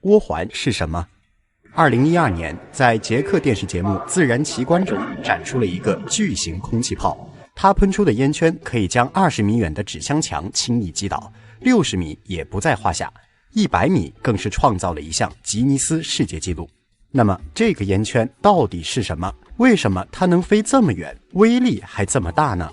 涡环是什么？2012年，在捷克电视节目《自然奇观》中展出了一个巨型空气炮，它喷出的烟圈可以将20米远的纸箱墙轻易击倒，60米也不在话下，100米更是创造了一项吉尼斯世界纪录。那么这个烟圈到底是什么？为什么它能飞这么远，威力还这么大呢？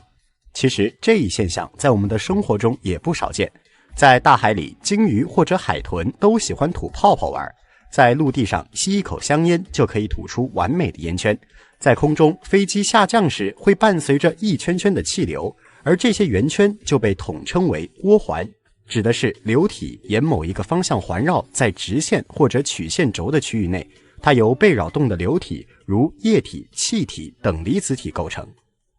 其实这一现象在我们的生活中也不少见。在大海里，鲸鱼或者海豚都喜欢吐泡泡玩，在陆地上吸一口香烟就可以吐出完美的烟圈，在空中飞机下降时会伴随着一圈圈的气流，而这些圆圈就被统称为涡环，指的是流体沿某一个方向环绕在直线或者曲线轴的区域内，它由被扰动的流体如液体、气体等离子体构成。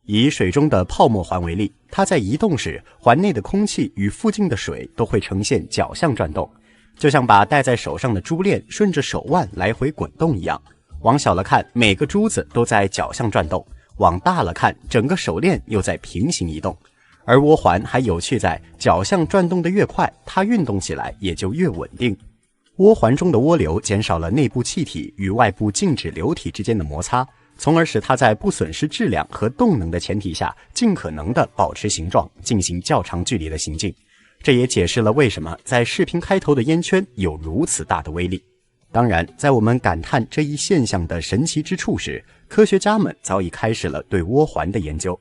以水中的泡沫环为例，它在移动时，环内的空气与附近的水都会呈现角向转动，就像把戴在手上的珠链顺着手腕来回滚动一样。往小了看，每个珠子都在角向转动；往大了看，整个手链又在平行移动。而涡环还有趣在角向转动的越快，它运动起来也就越稳定。涡环中的涡流减少了内部气体与外部静止流体之间的摩擦，从而使它在不损失质量和动能的前提下，尽可能地保持形状，进行较长距离的行进。这也解释了为什么在视频开头的烟圈有如此大的威力。当然，在我们感叹这一现象的神奇之处时，科学家们早已开始了对涡环的研究。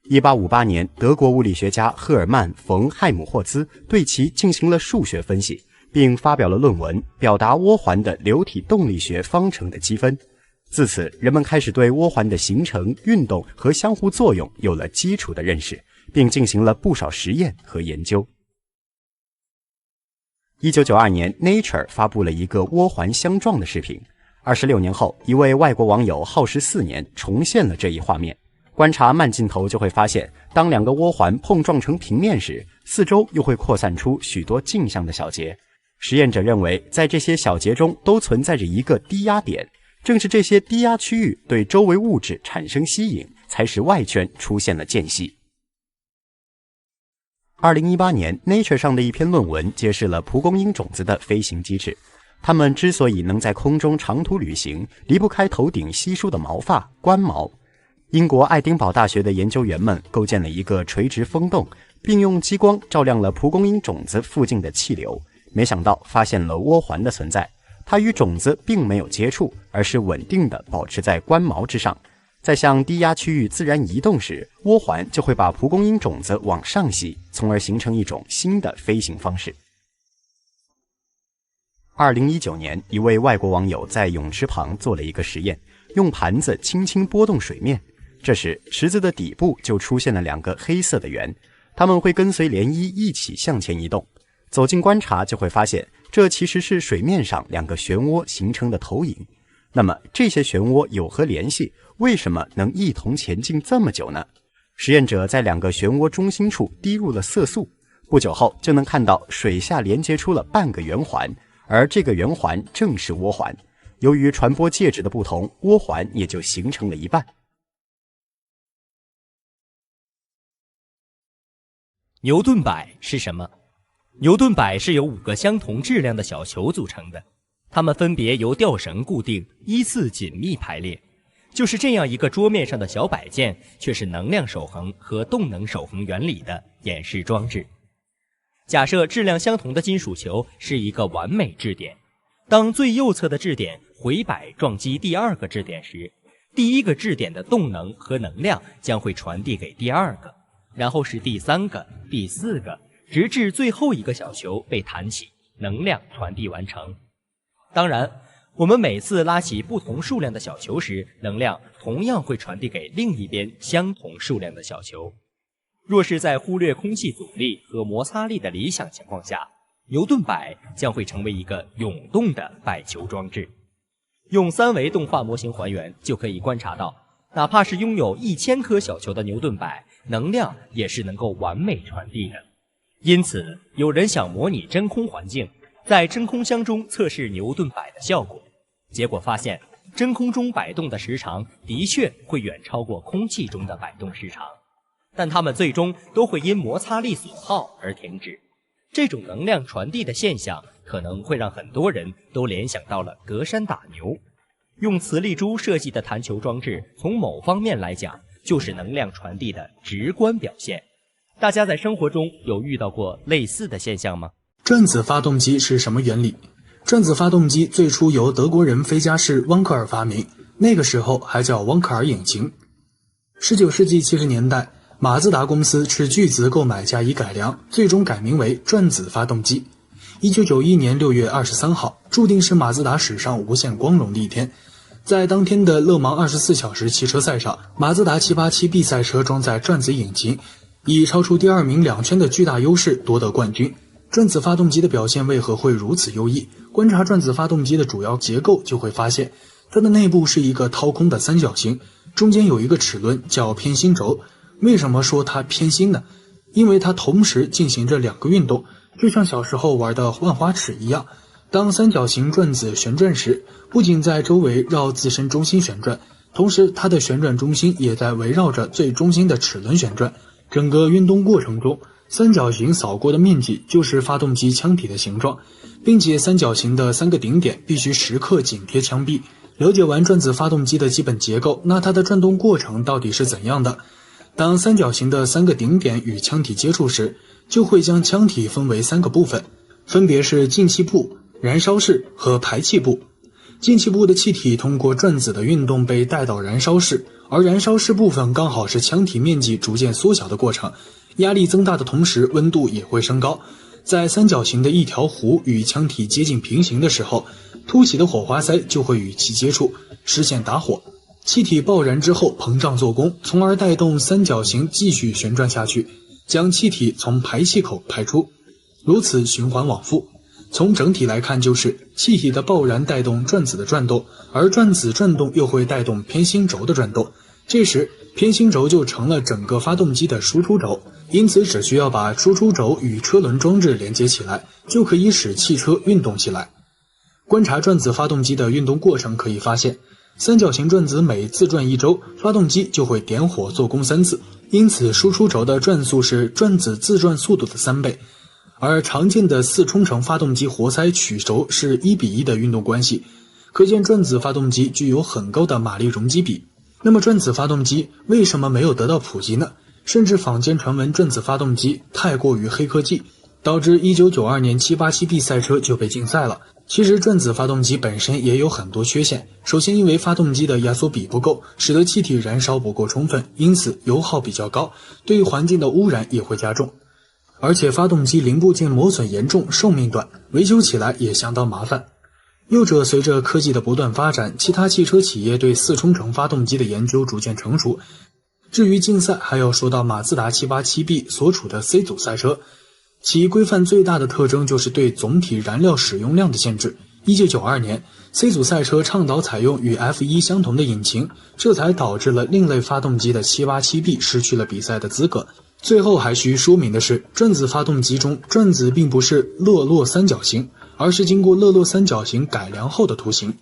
1858年，德国物理学家赫尔曼·冯·海姆霍兹对其进行了数学分析，并发表了论文，表达涡环的流体动力学方程的积分。自此，人们开始对涡环的形成、运动和相互作用有了基础的认识，并进行了不少实验和研究。1992年 Nature 发布了一个涡环相撞的视频。26年后，一位外国网友耗时4年重现了这一画面。观察慢镜头就会发现，当两个涡环碰撞成平面时，四周又会扩散出许多镜像的小节。实验者认为，在这些小节中都存在着一个低压点，正是这些低压区域对周围物质产生吸引，才使外圈出现了间隙。2018年 Nature 上的一篇论文揭示了蒲公英种子的飞行机制。它们之所以能在空中长途旅行，离不开头顶稀疏的毛发冠毛。英国爱丁堡大学的研究员们构建了一个垂直风洞，并用激光照亮了蒲公英种子附近的气流，没想到发现了涡环的存在。它与种子并没有接触，而是稳定地保持在冠毛之上。在向低压区域自然移动时，涡环就会把蒲公英种子往上吸，从而形成一种新的飞行方式。2019年，一位外国网友在泳池旁做了一个实验，用盘子轻轻拨动水面。这时，池子的底部就出现了2个黑色的圆，它们会跟随涟漪一起向前移动。走近观察就会发现，这其实是水面上2个漩涡形成的投影。那么这些漩涡有何联系？为什么能一同前进这么久呢？实验者在2个漩涡中心处滴入了色素，不久后就能看到水下连接出了半个圆环，而这个圆环正是涡环。由于传播介质的不同，涡环也就形成了一半。牛顿摆是什么？牛顿摆是由5个相同质量的小球组成的，它们分别由吊绳固定，依次紧密排列。就是这样一个桌面上的小摆件，却是能量守恒和动能守恒原理的演示装置。假设质量相同的金属球是一个完美质点，当最右侧的质点回摆撞击第2个质点时，第1个质点的动能和能量将会传递给第2个，然后是第3个、第4个，直至最后一个小球被弹起，能量传递完成。当然，我们每次拉起不同数量的小球时，能量同样会传递给另一边相同数量的小球。若是在忽略空气阻力和摩擦力的理想情况下，牛顿摆将会成为一个涌动的摆球装置。用3维动画模型还原，就可以观察到，哪怕是拥有1000颗小球的牛顿摆，能量也是能够完美传递的。因此，有人想模拟真空环境，在真空箱中测试牛顿摆的效果，结果发现真空中摆动的时长的确会远超过空气中的摆动时长，但它们最终都会因摩擦力损耗而停止。这种能量传递的现象可能会让很多人都联想到了隔山打牛。用磁力珠设计的弹球装置，从某方面来讲，就是能量传递的直观表现。大家在生活中有遇到过类似的现象吗？转子发动机是什么原理？转子发动机最初由德国人菲加士·汪克尔发明，那个时候还叫汪克尔引擎。19世纪70年代，马自达公司斥巨资购买加以改良，最终改名为转子发动机。1991年6月23号，注定是马自达史上无限光荣的一天。在当天的勒芒24小时汽车赛上，马自达 787B 赛车装载转子引擎，以超出第二名2圈的巨大优势夺得冠军。转子发动机的表现为何会如此优异？观察转子发动机的主要结构就会发现，它的内部是一个掏空的三角形，中间有一个齿轮叫偏心轴。为什么说它偏心呢？因为它同时进行着2个运动，就像小时候玩的万花尺一样。当三角形转子旋转时，不仅在周围绕自身中心旋转，同时它的旋转中心也在围绕着最中心的齿轮旋转。整个运动过程中，三角形扫过的面积就是发动机腔体的形状，并且三角形的3个顶点必须时刻紧贴腔壁。了解完转子发动机的基本结构，那它的转动过程到底是怎样的？当三角形的3个顶点与腔体接触时，就会将腔体分为3个部分，分别是进气部、燃烧室和排气部。进气部的气体通过转子的运动被带到燃烧室，而燃烧室部分刚好是腔体面积逐渐缩小的过程，压力增大的同时温度也会升高。在三角形的一条弧与腔体接近平行的时候，凸起的火花塞就会与其接触，实现打火。气体爆燃之后膨胀做功，从而带动三角形继续旋转下去，将气体从排气口排出，如此循环往复。从整体来看，就是气体的爆燃带动转子的转动，而转子转动又会带动偏心轴的转动，这时偏心轴就成了整个发动机的输出轴，因此只需要把输出轴与车轮装置连接起来，就可以使汽车运动起来。观察转子发动机的运动过程可以发现，三角形转子每自转1周，发动机就会点火做功3次，因此输出轴的转速是转子自转速度的3倍。而常见的4冲程发动机活塞曲轴是1:1的运动关系，可见转子发动机具有很高的马力容积比。那么转子发动机为什么没有得到普及呢？甚至坊间传闻转子发动机太过于黑科技，导致1992年787B 赛车就被禁赛了。其实转子发动机本身也有很多缺陷，首先因为发动机的压缩比不够，使得气体燃烧不够充分，因此油耗比较高，对环境的污染也会加重。而且发动机零部件磨损严重，寿命短，维修起来也相当麻烦。又者随着科技的不断发展，其他汽车企业对4冲程发动机的研究逐渐成熟。至于竞赛，还要说到马自达 787B 所处的 C 组赛车，其规范最大的特征就是对总体燃料使用量的限制。1992年 C 组赛车倡导采用与 F1 相同的引擎，这才导致了另类发动机的 787B 失去了比赛的资格。最后还需说明的是，转子发动机中转子并不是勒洛三角形，而是经过勒洛三角形改良后的图形。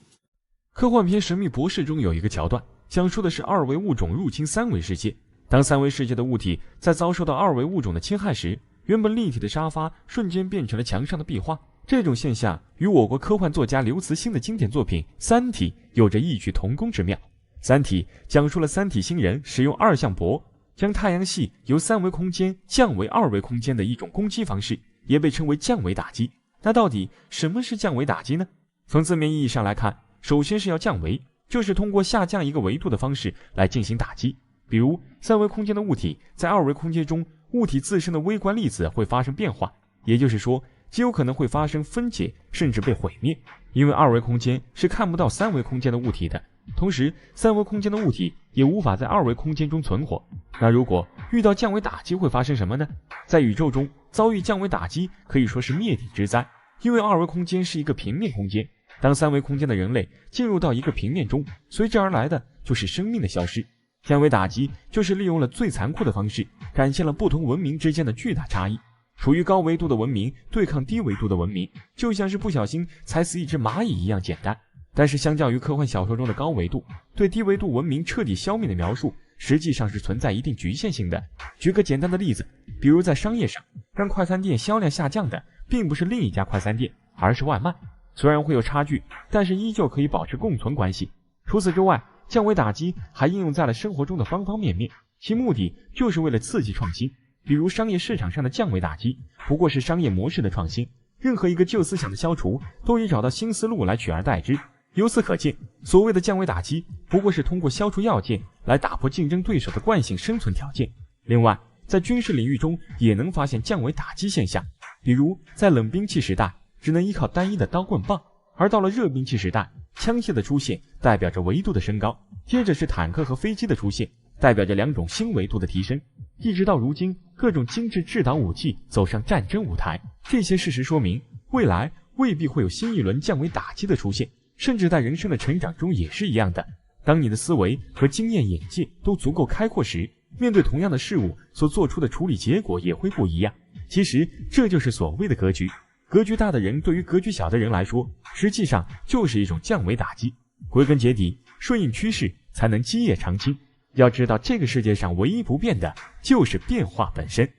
科幻片《神秘博士》中有一个桥段，讲述的是2维物种入侵3维世界。当3维世界的物体在遭受到2维物种的侵害时，原本立体的沙发瞬间变成了墙上的壁画。这种现象与我国科幻作家刘慈欣的经典作品《三体》有着异曲同工之妙。《三体》讲述了三体星人使用二向箔将太阳系由3维空间降为2维空间的一种攻击方式，也被称为降维打击。那到底什么是降维打击呢？从字面意义上来看，首先是要降维，就是通过下降一个维度的方式来进行打击。比如3维空间的物体在2维空间中，物体自身的微观粒子会发生变化，也就是说极有可能会发生分解，甚至被毁灭。因为2维空间是看不到3维空间的物体的，同时3维空间的物体也无法在2维空间中存活。那如果遇到降维打击会发生什么呢？在宇宙中遭遇降维打击可以说是灭顶之灾，因为2维空间是一个平面空间，当3维空间的人类进入到一个平面中，随之而来的就是生命的消失。降维打击就是利用了最残酷的方式，展现了不同文明之间的巨大差异。处于高维度的文明对抗低维度的文明，就像是不小心踩死一只蚂蚁一样简单。但是相较于科幻小说中的高维度，对低维度文明彻底消灭的描述实际上是存在一定局限性的。举个简单的例子，比如在商业上，让快餐店销量下降的并不是另一家快餐店，而是外卖。虽然会有差距，但是依旧可以保持共存关系。除此之外，降维打击还应用在了生活中的方方面面，其目的就是为了刺激创新。比如商业市场上的降维打击，不过是商业模式的创新。任何一个旧思想的消除，都以找到新思路来取而代之。由此可见，所谓的降维打击，不过是通过消除要件来打破竞争对手的惯性生存条件。另外，在军事领域中也能发现降维打击现象，比如在冷兵器时代，只能依靠单一的刀棍棒，而到了热兵器时代，枪械的出现代表着维度的升高，接着是坦克和飞机的出现，代表着两种新维度的提升，一直到如今各种精致制导武器走上战争舞台。这些事实说明，未来未必会有新一轮降维打击的出现，甚至在人生的成长中也是一样的。当你的思维和经验眼界都足够开阔时，面对同样的事物所做出的处理结果也会不一样。其实这就是所谓的格局。格局大的人对于格局小的人来说，实际上就是一种降维打击。归根结底，顺应趋势才能基业长青。要知道，这个世界上唯一不变的就是变化本身。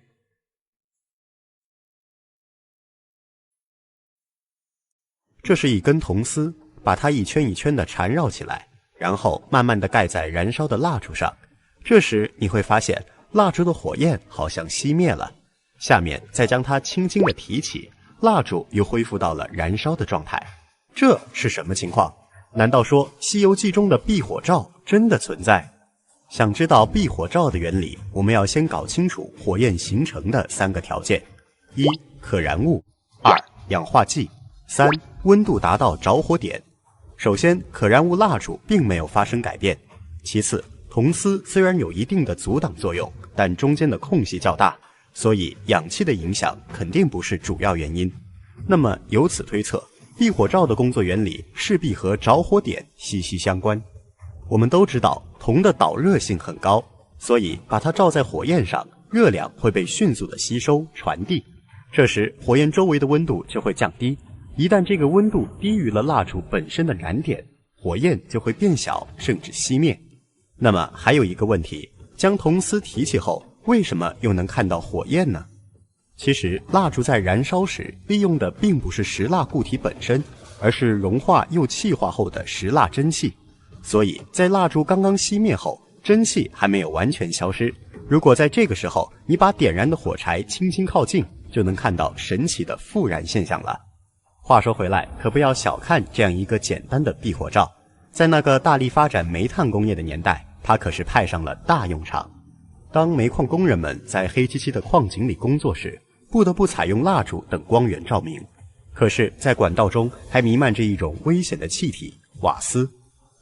这是一根铜丝，把它一圈一圈地缠绕起来，然后慢慢地盖在燃烧的蜡烛上。这时你会发现，蜡烛的火焰好像熄灭了，下面再将它轻轻地提起，蜡烛又恢复到了燃烧的状态。这是什么情况？难道说《西游记》中的避火罩真的存在？想知道避火罩的原理，我们要先搞清楚火焰形成的3个条件：一、可燃物；二、氧化剂；三、温度达到着火点。首先，可燃物蜡烛并没有发生改变。其次，铜丝虽然有一定的阻挡作用，但中间的空隙较大，所以氧气的影响肯定不是主要原因。那么由此推测，避火罩的工作原理势必和着火点息息相关。我们都知道铜的导热性很高，所以把它照在火焰上，热量会被迅速的吸收传递，这时火焰周围的温度就会降低。一旦这个温度低于了蜡烛本身的燃点，火焰就会变小，甚至熄灭。那么还有一个问题，将铜丝提起后，为什么又能看到火焰呢？其实蜡烛在燃烧时利用的并不是石蜡固体本身，而是融化又气化后的石蜡蒸汽。所以在蜡烛刚刚熄灭后，蒸汽还没有完全消失。如果在这个时候你把点燃的火柴轻轻靠近，就能看到神奇的复燃现象了。话说回来，可不要小看这样一个简单的避火罩，在那个大力发展煤炭工业的年代，它可是派上了大用场。当煤矿工人们在黑漆漆的矿井里工作时，不得不采用蜡烛等光源照明。可是在管道中还弥漫着一种危险的气体瓦斯，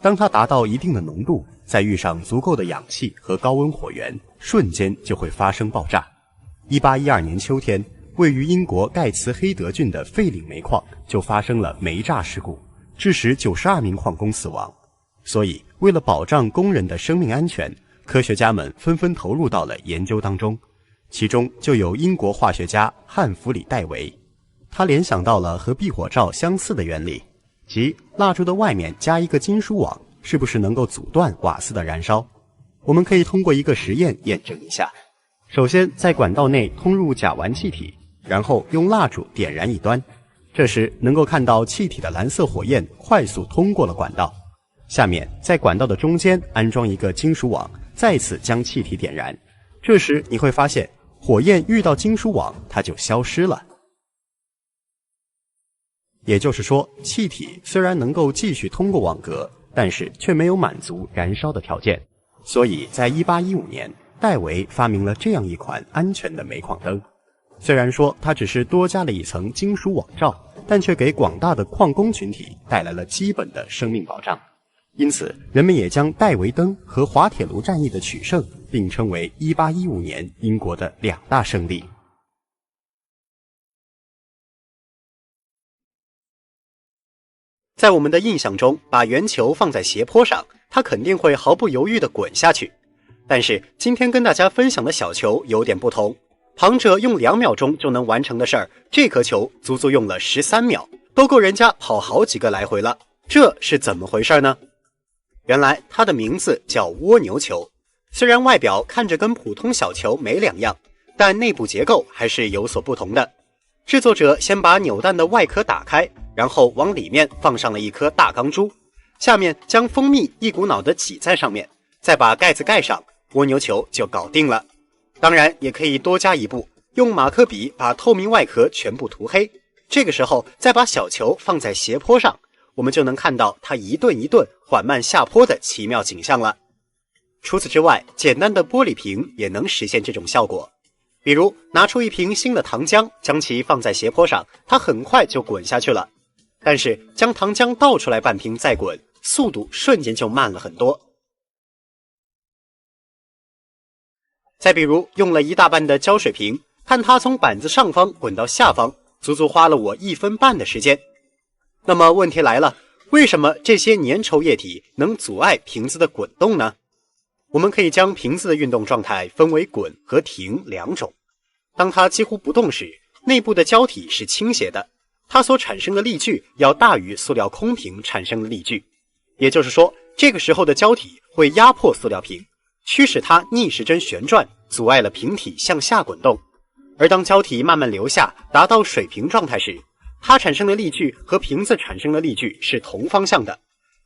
当它达到一定的浓度，再遇上足够的氧气和高温火源，瞬间就会发生爆炸。1812年秋天，位于英国盖茨黑德郡的费岭煤矿就发生了煤炸事故，致使92名矿工死亡。所以为了保障工人的生命安全，科学家们纷纷投入到了研究当中，其中就有英国化学家汉弗里·戴维。他联想到了和避火罩相似的原理，即蜡烛的外面加一个金属网，是不是能够阻断瓦斯的燃烧？我们可以通过一个实验验证一下。首先在管道内通入甲烷气体，然后用蜡烛点燃一端，这时能够看到气体的蓝色火焰快速通过了管道。下面在管道的中间安装一个金属网，再次将气体点燃，这时你会发现火焰遇到金属网，它就消失了。也就是说，气体虽然能够继续通过网格，但是却没有满足燃烧的条件。所以在1815年，戴维发明了这样一款安全的煤矿灯。虽然说它只是多加了一层金属网罩，但却给广大的矿工群体带来了基本的生命保障。因此人们也将戴维灯和滑铁卢战役的取胜并称为1815年英国的2大胜利。在我们的印象中，把圆球放在斜坡上，它肯定会毫不犹豫地滚下去。但是今天跟大家分享的小球有点不同，庞者用2秒钟就能完成的事儿，这颗球足足用了13秒，都够人家跑好几个来回了。这是怎么回事呢？原来它的名字叫蜗牛球，虽然外表看着跟普通小球没两样，但内部结构还是有所不同的。制作者先把扭蛋的外壳打开，然后往里面放上了一颗大钢珠，下面将蜂蜜一股脑地挤在上面，再把盖子盖上，蜗牛球就搞定了。当然也可以多加一步，用马克笔把透明外壳全部涂黑，这个时候再把小球放在斜坡上，我们就能看到它一顿一顿缓慢下坡的奇妙景象了。除此之外，简单的玻璃瓶也能实现这种效果。比如拿出一瓶新的糖浆，将其放在斜坡上，它很快就滚下去了。但是将糖浆倒出来半瓶再滚，速度瞬间就慢了很多。再比如用了1大半的胶水瓶，看它从板子上方滚到下方，足足花了我1分半的时间。那么问题来了，为什么这些粘稠液体能阻碍瓶子的滚动呢？我们可以将瓶子的运动状态分为滚和停2种。当它几乎不动时，内部的胶体是倾斜的，它所产生的力矩要大于塑料空瓶产生的力矩。也就是说，这个时候的胶体会压迫塑料瓶，驱使它逆时针旋转，阻碍了瓶体向下滚动。而当胶体慢慢流下，达到水平状态时，它产生的力矩和瓶子产生的力矩是同方向的，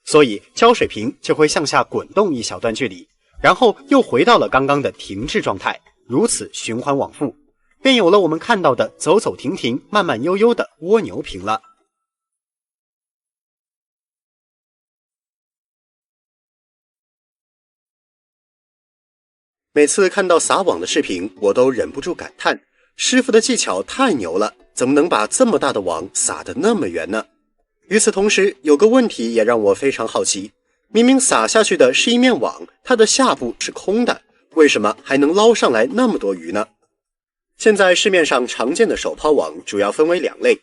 所以胶水瓶就会向下滚动一小段距离，然后又回到了刚刚的停滞状态，如此循环往复，便有了我们看到的走走停停、慢慢悠悠的蜗牛瓶了。每次看到撒网的视频，我都忍不住感叹，师傅的技巧太牛了，怎么能把这么大的网撒得那么远呢？与此同时，有个问题也让我非常好奇，明明撒下去的是一面网，它的下部是空的，为什么还能捞上来那么多鱼呢？现在市面上常见的手抛网主要分为2类，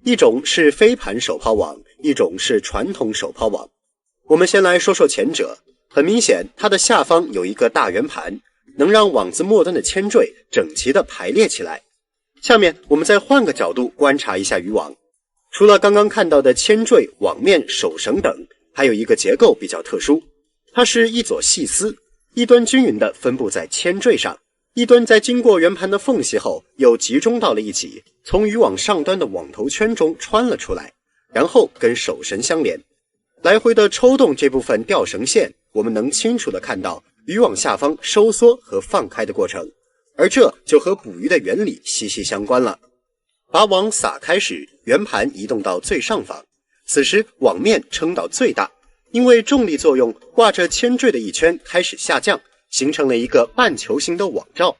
一种是飞盘手抛网，一种是传统手抛网。我们先来说说前者，很明显它的下方有一个大圆盘，能让网子末端的铅坠整齐地排列起来。下面我们再换个角度观察一下渔网，除了刚刚看到的铅坠、网面、手绳等，还有一个结构比较特殊，它是一撮细丝，一端均匀地分布在铅坠上，一端在经过圆盘的缝隙后又集中到了一起，从渔网上端的网头圈中穿了出来，然后跟手绳相连。来回的抽动这部分吊绳线，我们能清楚地看到渔网下方收缩和放开的过程，而这就和捕鱼的原理息息相关了。把网撒开时，圆盘移动到最上方，此时网面撑到最大，因为重力作用，挂着铅坠的一圈开始下降，形成了一个半球形的网罩。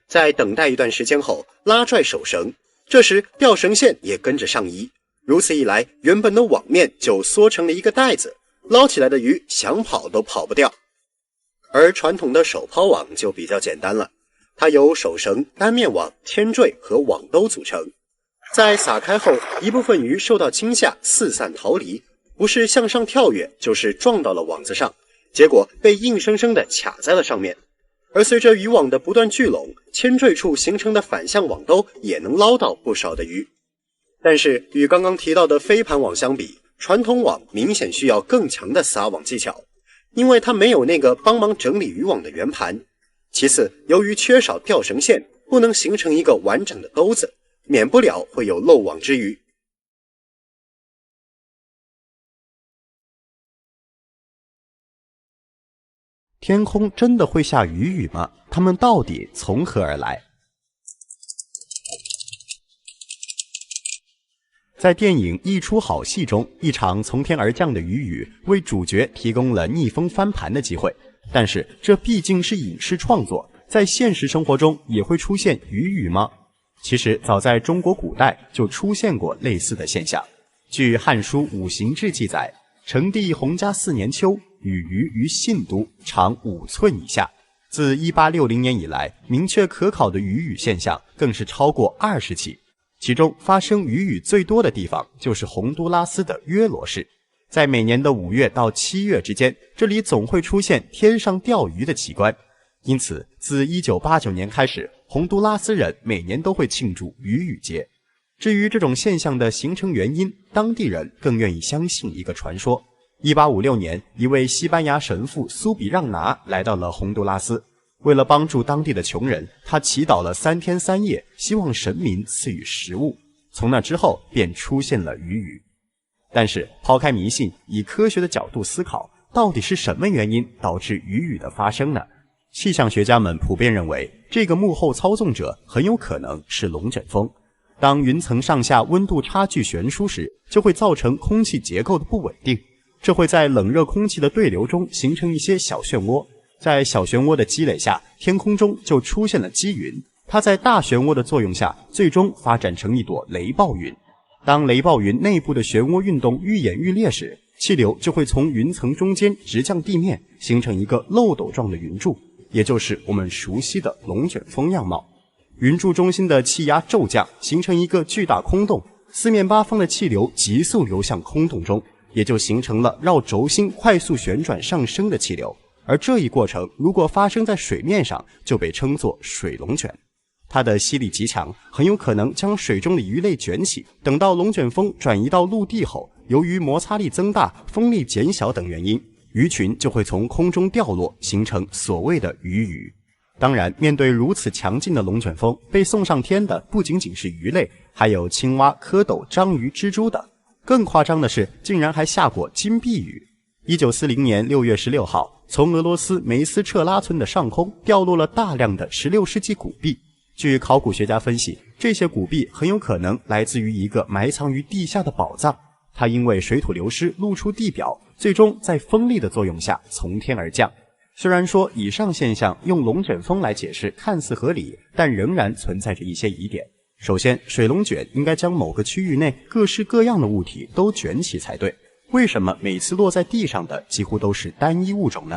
在等待一段时间后，拉拽手绳，这时吊绳线也跟着上移，如此一来，原本的网面就缩成了一个袋子，捞起来的鱼想跑都跑不掉。而传统的手抛网就比较简单了，它由手绳、单面网、铅坠和网兜组成。在撒开后，一部分鱼受到惊吓四散逃离，不是向上跳跃，就是撞到了网子上，结果被硬生生地卡在了上面。而随着渔网的不断聚拢，铅坠处形成的反向网兜也能捞到不少的鱼。但是与刚刚提到的飞盘网相比，传统网明显需要更强的撒网技巧，因为它没有那个帮忙整理渔网的圆盘。其次，由于缺少吊绳线，不能形成一个完整的兜子，免不了会有漏网之鱼。天空真的会下雨雨吗？它们到底从何而来？在电影《一出好戏》中，一场从天而降的雨雨为主角提供了逆风翻盘的机会。但是这毕竟是影视创作，在现实生活中也会出现雨雨吗？其实早在中国古代就出现过类似的现象。据《汉书·五行志》记载，成帝弘嘉4年秋，雨余于信都，长5寸以下。自1860年以来，明确可考的雨雨现象更是超过20起。其中发生雨雨最多的地方就是洪都拉斯的约罗市。在每年的5月到7月之间，这里总会出现天上钓鱼的奇观。因此，自1989年开始，洪都拉斯人每年都会庆祝雨雨节。至于这种现象的形成原因，当地人更愿意相信一个传说。1856年，一位西班牙神父苏比让拿来到了洪都拉斯，为了帮助当地的穷人，他祈祷了3天3夜，希望神明赐予食物。从那之后便出现了鱼语。但是抛开迷信，以科学的角度思考，到底是什么原因导致鱼语的发生呢？气象学家们普遍认为，这个幕后操纵者很有可能是龙卷风。当云层上下温度差距悬殊时，就会造成空气结构的不稳定，这会在冷热空气的对流中形成一些小漩涡，在小漩涡的积累下，天空中就出现了积云，它在大漩涡的作用下，最终发展成一朵雷暴云。当雷暴云内部的漩涡运动愈演愈烈时，气流就会从云层中间直降地面，形成一个漏斗状的云柱，也就是我们熟悉的龙卷风样貌。云柱中心的气压骤降，形成一个巨大空洞，四面八方的气流急速流向空洞中，也就形成了绕轴心快速旋转上升的气流。而这一过程如果发生在水面上，就被称作水龙卷。它的吸力极强，很有可能将水中的鱼类卷起，等到龙卷风转移到陆地后，由于摩擦力增大、风力减小等原因，鱼群就会从空中掉落，形成所谓的鱼雨。当然，面对如此强劲的龙卷风，被送上天的不仅仅是鱼类，还有青蛙、蝌蚪、章鱼、蜘蛛等。更夸张的是，竟然还下过金币雨。1940年6月16号，从俄罗斯梅斯彻拉村的上空掉落了大量的16世纪古币。据考古学家分析，这些古币很有可能来自于一个埋藏于地下的宝藏，它因为水土流失露出地表，最终在风力的作用下从天而降。虽然说以上现象用龙卷风来解释看似合理，但仍然存在着一些疑点。首先，水龙卷应该将某个区域内各式各样的物体都卷起才对，为什么每次落在地上的几乎都是单一物种呢？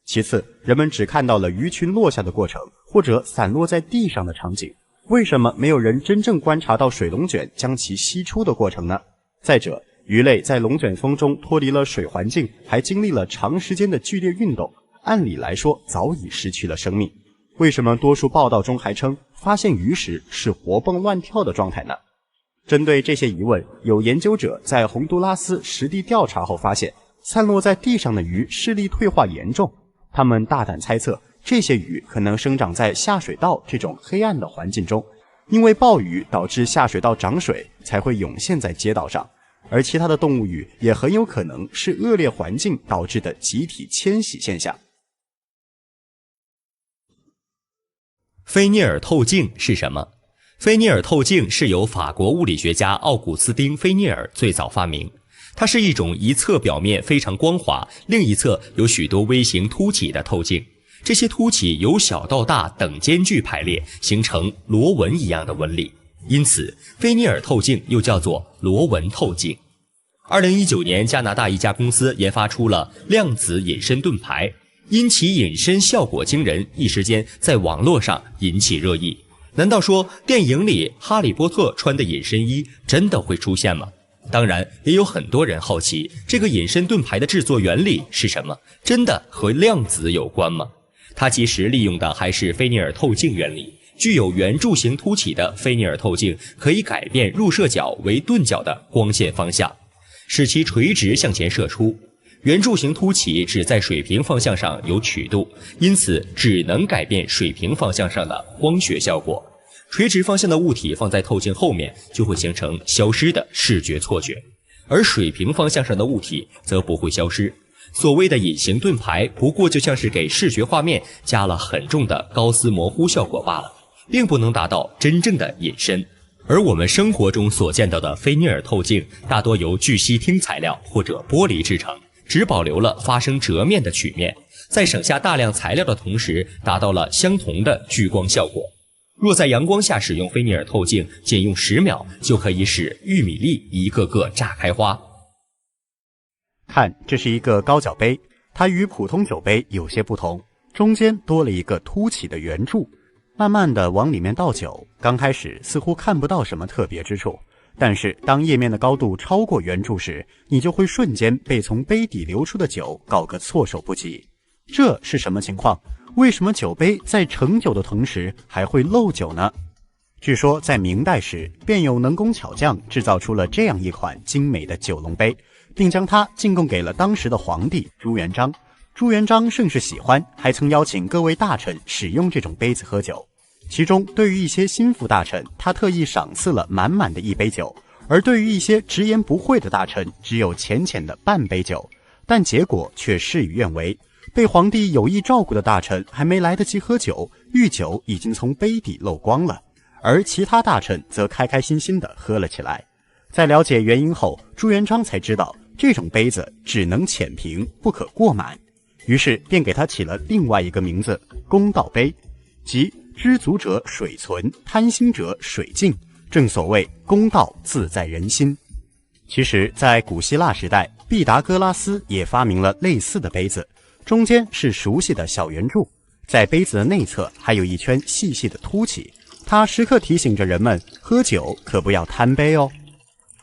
其次，人们只看到了鱼群落下的过程，或者散落在地上的场景，为什么没有人真正观察到水龙卷将其吸出的过程呢？再者，鱼类在龙卷风中脱离了水环境，还经历了长时间的剧烈运动，按理来说早已失去了生命，为什么多数报道中还称发现鱼时是活蹦乱跳的状态呢？针对这些疑问，有研究者在洪都拉斯实地调查后发现，散落在地上的鱼视力退化严重。他们大胆猜测，这些鱼可能生长在下水道这种黑暗的环境中，因为暴雨导致下水道涨水，才会涌现在街道上。而其他的动物鱼也很有可能是恶劣环境导致的集体迁徙现象。菲涅尔透镜是什么？菲涅尔透镜是由法国物理学家奥古斯丁·菲涅尔最早发明，它是一种一侧表面非常光滑，另一侧有许多微型凸起的透镜，这些凸起由小到大等间距排列，形成螺纹一样的纹理，因此菲涅尔透镜又叫做螺纹透镜。2019年，加拿大一家公司研发出了量子隐身盾牌，因其隐身效果惊人，一时间在网络上引起热议。难道说电影里哈利波特穿的隐身衣真的会出现吗？当然，也有很多人好奇，这个隐身盾牌的制作原理是什么？真的和量子有关吗？它其实利用的还是菲涅尔透镜原理。具有圆柱形凸起的菲涅尔透镜可以改变入射角为钝角的光线方向，使其垂直向前射出。圆柱形凸起只在水平方向上有曲度，因此只能改变水平方向上的光学效果。垂直方向的物体放在透镜后面，就会形成消失的视觉错觉，而水平方向上的物体则不会消失。所谓的隐形盾牌，不过就像是给视觉画面加了很重的高斯模糊效果罢了，并不能达到真正的隐身。而我们生活中所见到的菲涅尔透镜，大多由聚烯烃材料或者玻璃制成，只保留了发生折面的曲面，在省下大量材料的同时，达到了相同的聚光效果。若在阳光下使用菲涅尔透镜，仅用10秒就可以使玉米粒一个个炸开花。看，这是一个高脚杯，它与普通酒杯有些不同，中间多了一个凸起的圆柱。慢慢的往里面倒酒，刚开始似乎看不到什么特别之处，但是当液面的高度超过圆柱时，你就会瞬间被从杯底流出的酒搞个措手不及。这是什么情况？为什么酒杯在盛酒的同时还会漏酒呢？据说在明代时，便有能工巧匠制造出了这样一款精美的九龙杯，并将它进贡给了当时的皇帝朱元璋。朱元璋甚是喜欢，还曾邀请各位大臣使用这种杯子喝酒。其中对于一些心腹大臣，他特意赏赐了满满的一杯酒，而对于一些直言不讳的大臣，只有浅浅的半杯酒，但结果却事与愿违。被皇帝有意照顾的大臣还没来得及喝酒，御酒已经从杯底漏光了，而其他大臣则开开心心地喝了起来。在了解原因后，朱元璋才知道这种杯子只能浅平，不可过满，于是便给它起了另外一个名字——公道杯，即知足者水存，贪心者水尽，正所谓公道自在人心。其实在古希腊时代，毕达哥拉斯也发明了类似的杯子，中间是熟悉的小圆柱，在杯子的内侧还有一圈细细的凸起，它时刻提醒着人们喝酒可不要贪杯哦。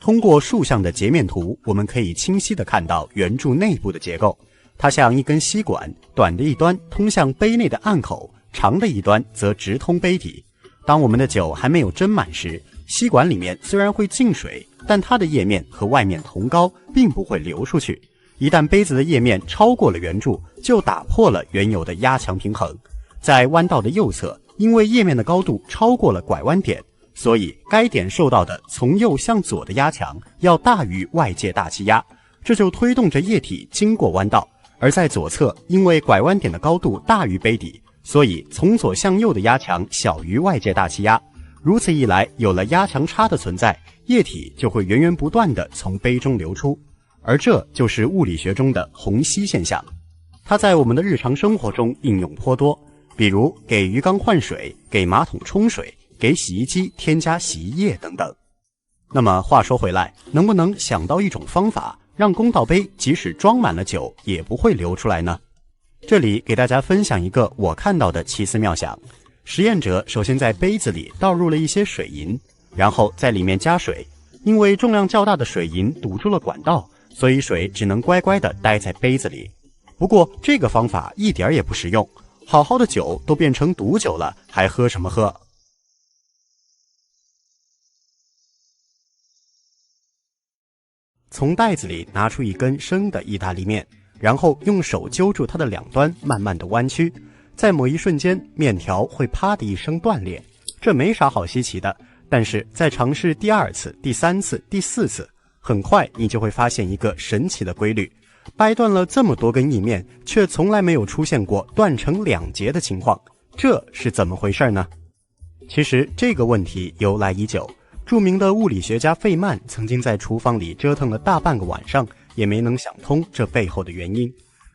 通过竖向的截面图，我们可以清晰地看到圆柱内部的结构，它像一根吸管，短的一端通向杯内的暗口，长的一端则直通杯底。当我们的酒还没有斟满时，吸管里面虽然会进水，但它的液面和外面同高，并不会流出去。一旦杯子的液面超过了圆柱，就打破了原有的压强平衡。在弯道的右侧，因为液面的高度超过了拐弯点，所以该点受到的从右向左的压强要大于外界大气压，这就推动着液体经过弯道。而在左侧，因为拐弯点的高度大于杯底，所以从左向右的压强小于外界大气压。如此一来，有了压强差的存在，液体就会源源不断地从杯中流出，而这就是物理学中的虹吸现象。它在我们的日常生活中应用颇多，比如给鱼缸换水、给马桶冲水、给洗衣机添加洗衣液等等。那么话说回来，能不能想到一种方法，让公道杯即使装满了酒也不会流出来呢？这里给大家分享一个我看到的奇思妙想。实验者首先在杯子里倒入了一些水银，然后在里面加水，因为重量较大的水银堵住了管道，所以水只能乖乖地待在杯子里。不过这个方法一点也不实用，好好的酒都变成毒酒了，还喝什么喝？从袋子里拿出一根生的意大利面，然后用手揪住它的两端，慢慢的弯曲，在某一瞬间，面条会啪的一声断裂，这没啥好稀奇的。但是在尝试第二次、第三次、第四次，很快你就会发现一个神奇的规律：掰断了这么多根意面，却从来没有出现过断成两截的情况，这是怎么回事呢？其实这个问题由来已久，著名的物理学家费曼曾经在厨房里折腾了大半个晚上，也没能想通这背后的原因。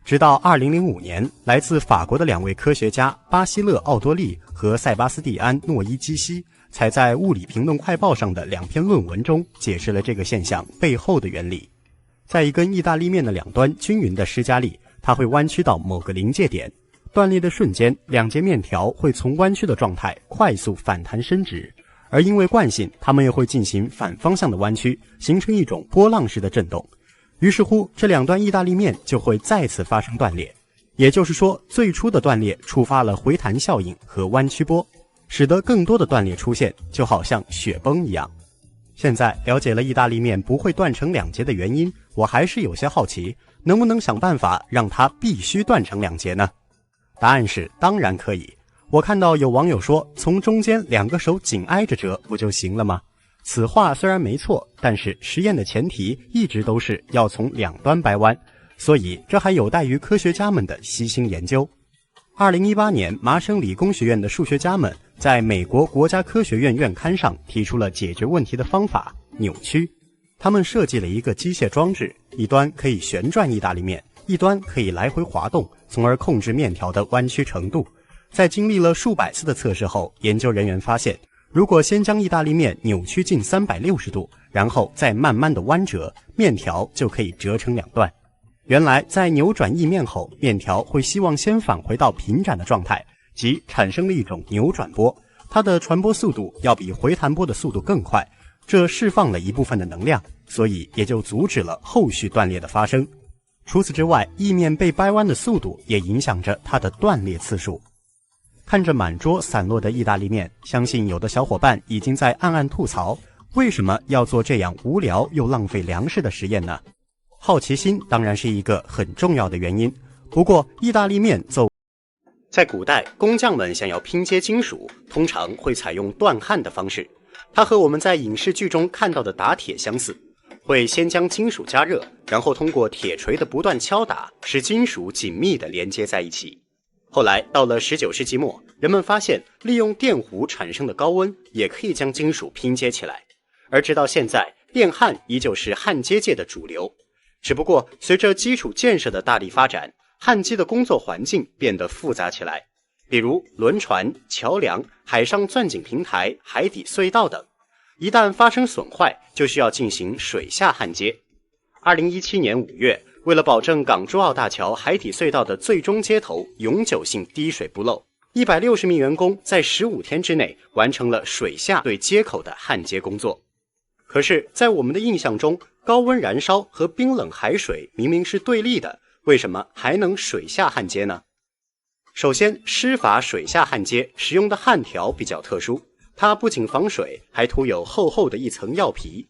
直到2005年，来自法国的两位科学家巴西勒·奥多利和塞巴斯蒂安·诺伊基西，才在《物理评论快报》上的2篇论文中解释了这个现象背后的原理。在一根意大利面的两端均匀的施加力，它会弯曲到某个临界点，断裂的瞬间，两节面条会从弯曲的状态快速反弹伸直，而因为惯性，它们又会进行反方向的弯曲，形成一种波浪式的震动。于是乎，这两端意大利面就会再次发生断裂。也就是说，最初的断裂触发了回弹效应和弯曲波，使得更多的断裂出现，就好像雪崩一样。现在了解了意大利面不会断成两截的原因，我还是有些好奇，能不能想办法让它必须断成两截呢？答案是当然可以。我看到有网友说，从中间两个手紧挨着折不就行了吗？此话虽然没错，但是实验的前提一直都是要从两端掰弯，所以这还有待于科学家们的悉心研究。2018年，麻省理工学院的数学家们在美国国家科学院院刊上提出了解决问题的方法——扭曲。他们设计了一个机械装置，一端可以旋转意大利面，一端可以来回滑动，从而控制面条的弯曲程度。在经历了数百次的测试后，研究人员发现，如果先将意大利面扭曲近360度，然后再慢慢的弯折，面条就可以折成两段。原来在扭转意面后，面条会希望先返回到平展的状态，即产生了一种扭转波，它的传播速度要比回弹波的速度更快，这释放了一部分的能量，所以也就阻止了后续断裂的发生。除此之外，意面被掰弯的速度也影响着它的断裂次数。看着满桌散落的意大利面，相信有的小伙伴已经在暗暗吐槽，为什么要做这样无聊又浪费粮食的实验呢？好奇心当然是一个很重要的原因，不过意大利面在古代，工匠们想要拼接金属，通常会采用锻焊的方式。它和我们在影视剧中看到的打铁相似，会先将金属加热，然后通过铁锤的不断敲打，使金属紧密地连接在一起。后来到了19世纪末，人们发现利用电弧产生的高温也可以将金属拼接起来，而直到现在，电焊依旧是焊接界的主流。只不过随着基础建设的大力发展，焊机的工作环境变得复杂起来，比如轮船、桥梁、海上钻井平台、海底隧道等，一旦发生损坏，就需要进行水下焊接。2017年5月，为了保证港珠澳大桥海底隧道的最终接头永久性滴水不漏，160名员工在15天之内完成了水下对接口的焊接工作。可是，在我们的印象中，高温燃烧和冰冷海水明明是对立的，为什么还能水下焊接呢？首先，湿法水下焊接使用的焊条比较特殊，它不仅防水，还涂有厚厚的一层药皮。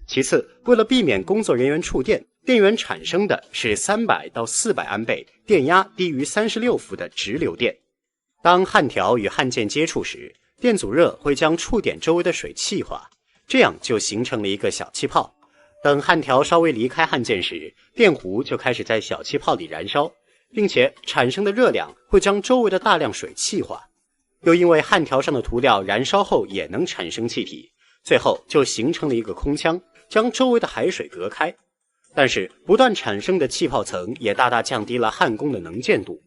其次，为了避免工作人员触电，电源产生的是300到400安倍，电压低于36伏的直流电。当焊条与焊件接触时，电阻热会将触点周围的水气化，这样就形成了一个小气泡。等焊条稍微离开焊件时，电弧就开始在小气泡里燃烧，并且产生的热量会将周围的大量水气化。又因为焊条上的涂料燃烧后也能产生气体，最后就形成了一个空腔，将周围的海水隔开。但是不断产生的气泡层也大大降低了焊工的能见度。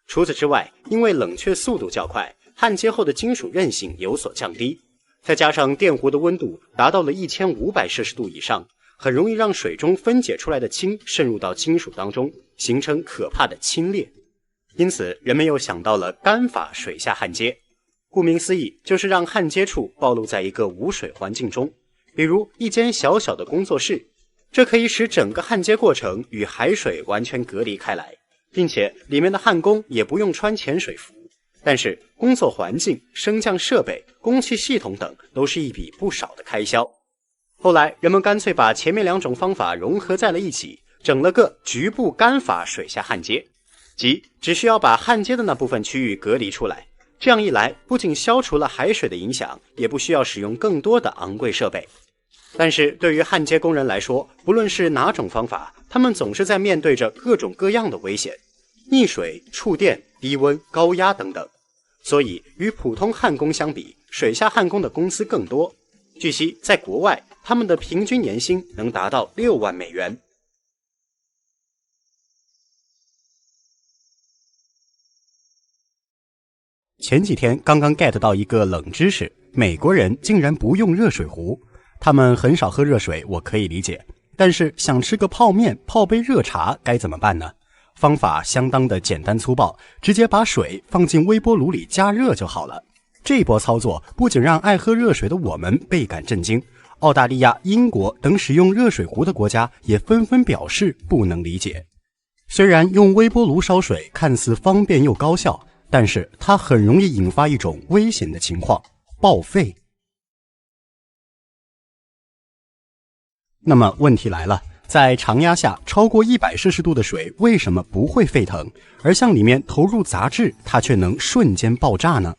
除此之外，因为冷却速度较快，焊接后的金属韧性有所降低，再加上电弧的温度达到了1500摄氏度以上，很容易让水中分解出来的氢渗入到金属当中，形成可怕的氢裂。因此，人们又想到了干法水下焊接。顾名思义，就是让焊接处暴露在一个无水环境中，比如一间小小的工作室，这可以使整个焊接过程与海水完全隔离开来，并且里面的焊工也不用穿潜水服。但是工作环境、升降设备、供气系统等都是一笔不少的开销。后来人们干脆把前面2种方法融合在了一起，整了个局部干法水下焊接，即只需要把焊接的那部分区域隔离出来。这样一来，不仅消除了海水的影响，也不需要使用更多的昂贵设备。但是对于焊接工人来说，不论是哪种方法，他们总是在面对着各种各样的危险，溺水、触电、低温、高压等等。所以与普通焊工相比，水下焊工的工资更多。据悉，在国外，他们的平均年薪能达到6万美元。前几天刚刚 get 到一个冷知识，美国人竟然不用热水壶。他们很少喝热水，我可以理解，但是想吃个泡面、泡杯热茶该怎么办呢？方法相当的简单粗暴，直接把水放进微波炉里加热就好了。这波操作不仅让爱喝热水的我们倍感震惊，澳大利亚、英国等使用热水壶的国家也纷纷表示不能理解。虽然用微波炉烧水看似方便又高效，但是它很容易引发一种危险的情况——报废。那么问题来了，在常压下超过100摄氏度的水为什么不会沸腾，而向里面投入杂质，它却能瞬间爆炸呢？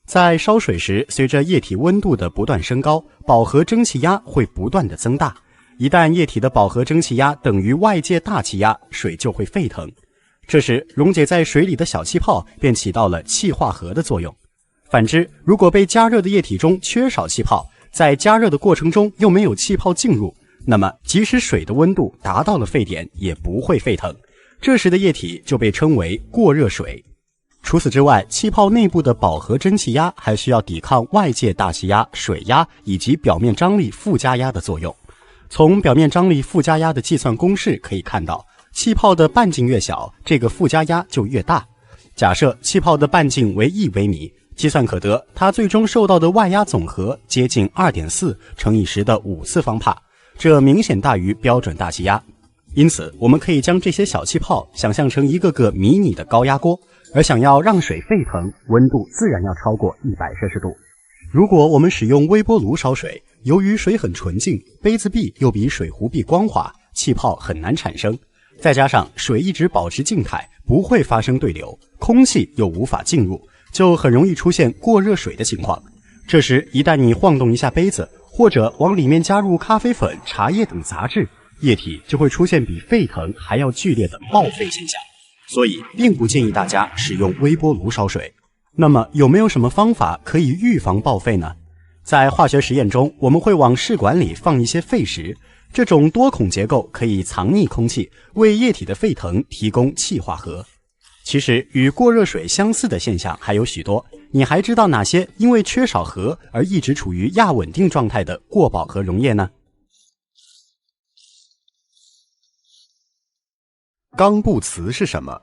在烧水时，随着液体温度的不断升高，饱和蒸汽压会不断的增大。一旦液体的饱和蒸汽压等于外界大气压，水就会沸腾。这时溶解在水里的小气泡便起到了气化合的作用。反之，如果被加热的液体中缺少气泡，在加热的过程中又没有气泡进入，那么即使水的温度达到了沸点，也不会沸腾。这时的液体就被称为过热水。除此之外，气泡内部的饱和蒸汽压还需要抵抗外界大气压、水压以及表面张力附加压的作用。从表面张力附加压的计算公式可以看到，气泡的半径越小，这个附加压就越大。假设气泡的半径为1微米，计算可得，它最终受到的外压总和接近 2.4 乘以10的5次方帕，这明显大于标准大气压。因此，我们可以将这些小气泡想象成一个个迷你的高压锅，而想要让水沸腾，温度自然要超过100摄氏度。如果我们使用微波炉烧水，由于水很纯净，杯子壁又比水壶壁光滑，气泡很难产生。再加上水一直保持静态，不会发生对流，空气又无法进入，就很容易出现过热水的情况。这时一旦你晃动一下杯子，或者往里面加入咖啡粉、茶叶等杂质，液体就会出现比沸腾还要剧烈的爆沸现象。所以并不建议大家使用微波炉烧水。那么有没有什么方法可以预防报废呢？在化学实验中，我们会往试管里放一些废石，这种多孔结构可以藏匿空气，为液体的沸腾提供气化合。其实与过热水相似的现象还有许多，你还知道哪些因为缺少核而一直处于亚稳定状态的过饱和溶液呢？冈布瓷是什么？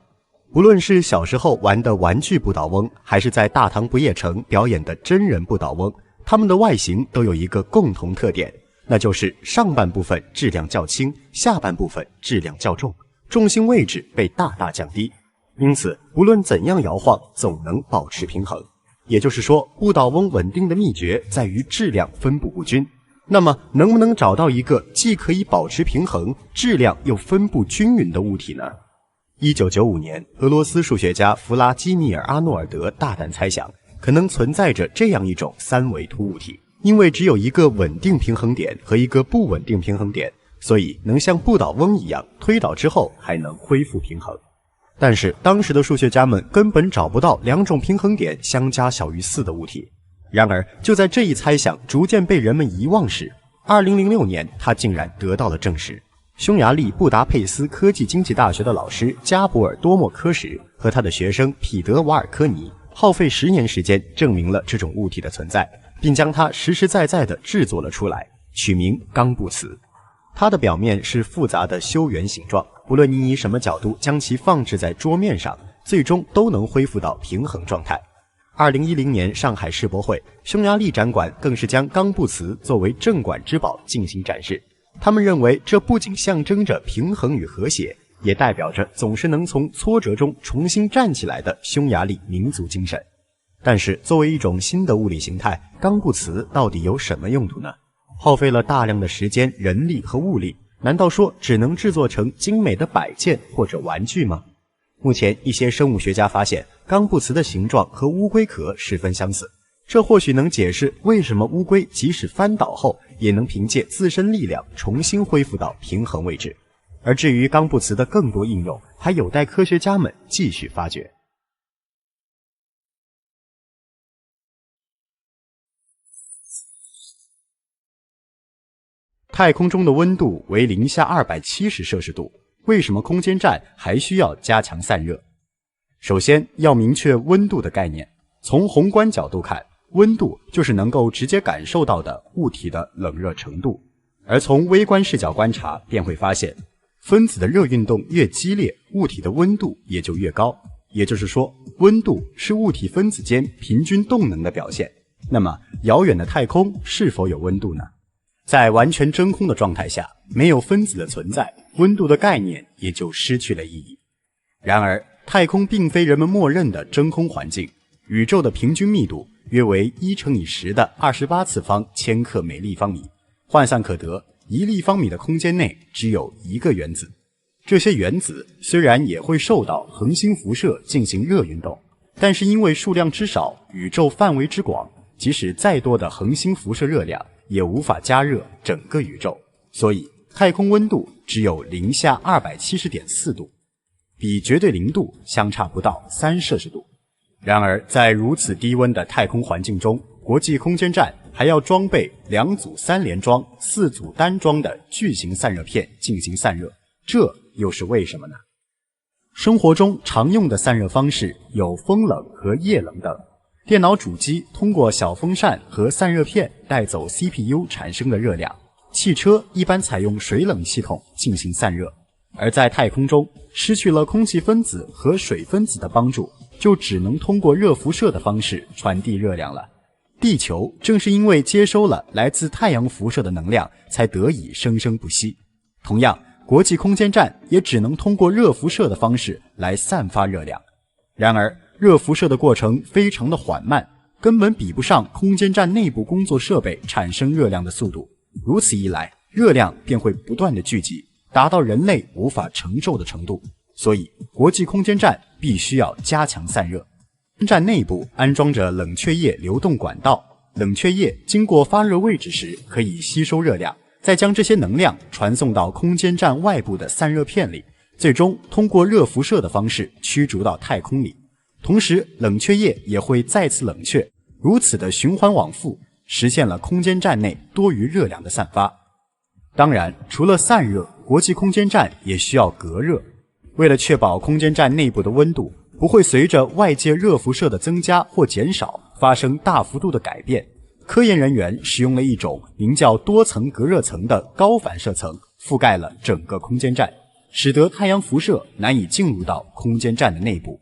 无论是小时候玩的玩具不倒翁，还是在大唐不夜城表演的真人不倒翁，它们的外形都有一个共同特点，那就是上半部分质量较轻，下半部分质量较重，重心位置被大大降低，因此无论怎样摇晃总能保持平衡。也就是说，不倒翁稳定的秘诀在于质量分布不均。那么能不能找到一个既可以保持平衡，质量又分布均匀的物体呢？1995年，俄罗斯数学家弗拉基米尔·阿诺尔德大胆猜想，可能存在着这样一种三维凸物体，因为只有一个稳定平衡点和一个不稳定平衡点，所以能像不倒翁一样推倒之后还能恢复平衡。但是当时的数学家们根本找不到两种平衡点相加小于4的物体。然而就在这一猜想逐渐被人们遗忘时，2006年它竟然得到了证实。匈牙利布达佩斯科技经济大学的老师加博尔多莫科什和他的学生彼得瓦尔科尼耗费10年时间证明了这种物体的存在，并将它实实在在地制作了出来，取名冈布瓷。它的表面是复杂的修圆形状，不论你以什么角度将其放置在桌面上，最终都能恢复到平衡状态。2010年上海世博会，匈牙利展馆更是将冈布瓷作为镇馆之宝进行展示。他们认为这不仅象征着平衡与和谐，也代表着总是能从挫折中重新站起来的匈牙利民族精神。但是作为一种新的物理形态，冈布瓷到底有什么用途呢？耗费了大量的时间、人力和物力，难道说只能制作成精美的摆件或者玩具吗？目前一些生物学家发现，冈布瓷的形状和乌龟壳十分相似，这或许能解释为什么乌龟即使翻倒后也能凭借自身力量重新恢复到平衡位置。而至于冈布瓷的更多应用，还有待科学家们继续发掘。太空中的温度为零下270摄氏度，为什么空间站还需要加强散热？首先要明确温度的概念。从宏观角度看，温度就是能够直接感受到的物体的冷热程度，而从微观视角观察便会发现，分子的热运动越激烈，物体的温度也就越高。也就是说，温度是物体分子间平均动能的表现。那么遥远的太空是否有温度呢？在完全真空的状态下，没有分子的存在，温度的概念也就失去了意义。然而太空并非人们默认的真空环境，宇宙的平均密度约为1×10的28次方千克每立方米，换算可得1立方米的空间内只有1个原子。这些原子虽然也会受到恒星辐射进行热运动，但是因为数量之少，宇宙范围之广，即使再多的恒星辐射热量也无法加热整个宇宙，所以太空温度只有零下270.4度，比绝对零度相差不到3摄氏度。然而在如此低温的太空环境中，国际空间站还要装备2组3联装、4组单装的巨型散热片进行散热，这又是为什么呢？生活中常用的散热方式有风冷和液冷等。电脑主机通过小风扇和散热片带走 CPU 产生的热量，汽车一般采用水冷系统进行散热。而在太空中，失去了空气分子和水分子的帮助，就只能通过热辐射的方式传递热量了。地球正是因为接收了来自太阳辐射的能量，才得以生生不息。同样，国际空间站也只能通过热辐射的方式来散发热量。然而热辐射的过程非常的缓慢，根本比不上空间站内部工作设备产生热量的速度。如此一来，热量便会不断的聚集，达到人类无法承受的程度，所以国际空间站必须要加强散热。站内部安装着冷却液流动管道，冷却液经过发热位置时可以吸收热量，再将这些能量传送到空间站外部的散热片里，最终通过热辐射的方式驱逐到太空里。同时，冷却液也会再次冷却，如此的循环往复，实现了空间站内多余热量的散发。当然，除了散热，国际空间站也需要隔热。为了确保空间站内部的温度不会随着外界热辐射的增加或减少发生大幅度的改变，科研人员使用了一种名叫多层隔热层的高反射层，覆盖了整个空间站，使得太阳辐射难以进入到空间站的内部。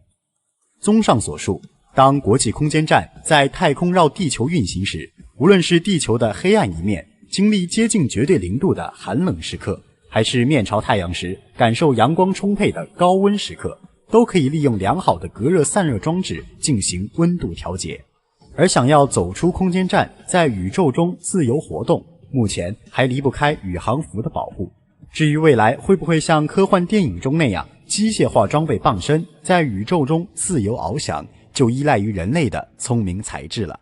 综上所述，当国际空间站在太空绕地球运行时，无论是地球的黑暗一面，经历接近绝对零度的寒冷时刻，还是面朝太阳时感受阳光充沛的高温时刻，都可以利用良好的隔热散热装置进行温度调节。而想要走出空间站，在宇宙中自由活动，目前还离不开宇航服的保护。至于未来会不会像科幻电影中那样机械化装备傍身，在宇宙中自由翱翔，就依赖于人类的聪明才智了。